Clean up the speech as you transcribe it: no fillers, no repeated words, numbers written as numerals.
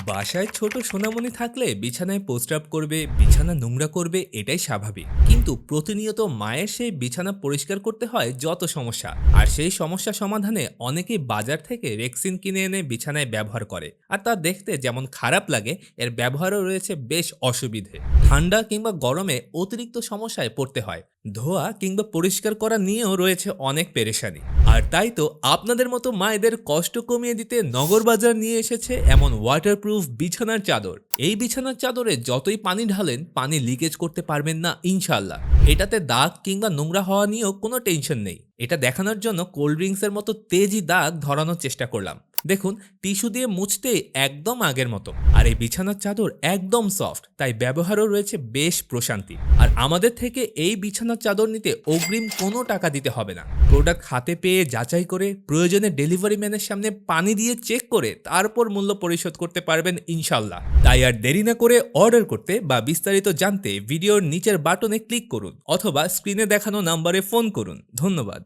বাসায় ছোট সোনামণি থাকলে বিছানায় প্রস্রাব করবে, বিছানা নোংরা করবে, এটাই স্বাভাবিক। কিন্তু প্রতিনিয়ত মায়ের সেই বিছানা পরিষ্কার করতে হয় যত সমস্যা। আর সেই সমস্যা সমাধানে অনেকেই বাজার থেকে রেক্সিন কিনে এনে বিছানায় ব্যবহার করে। আর তা দেখতে যেমন খারাপ লাগে, এর ব্যবহারও রয়েছে বেশ অসুবিধে। ঠান্ডা কিংবা গরমে অতিরিক্ত সমস্যায় পড়তে হয়। ধোয়া কিংবা পরিষ্কার করা নিয়েও রয়েছে অনেক পেরেশানি। আর তাই তো আপনাদের মতো মায়েদের কষ্ট কমিয়ে দিতে নগর বাজার নিয়ে এসেছে এমন ওয়াটারপ্রুফ বিছানার চাদর। এই বিছানার চাদরে যতই পানি ঢালেন, পানি লিকেজ করতে পারবেন না ইনশাল্লাহ। এটাতে দাগ কিংবা নোংরা হওয়া নিয়েও কোনো টেনশন নেই। এটা দেখানোর জন্য কোল্ড ড্রিঙ্কসের মতো তেজি দাগ ধরানোর চেষ্টা করলাম। দেখুন, টিস্যু দিয়ে মুছতে একদম আগের মতো। আর এই বিছানার চাদর একদম সফট, তাই ব্যবহারও রয়েছে বেশ প্রশান্তি। আর আমাদের থেকে এই বিছানার চাদর নিতে অগ্রিম কোনো টাকা দিতে হবে না। প্রোডাক্ট হাতে পেয়ে যাচাই করে, প্রয়োজনে ডেলিভারি ম্যানের সামনে পানি দিয়ে চেক করে তারপর মূল্য পরিশোধ করতে পারবেন ইনশাল্লাহ। তাই আর দেরি না করে অর্ডার করতে বা বিস্তারিত জানতে ভিডিওর নিচের বাটনে ক্লিক করুন অথবা স্ক্রিনে দেখানো নাম্বারে ফোন করুন। ধন্যবাদ।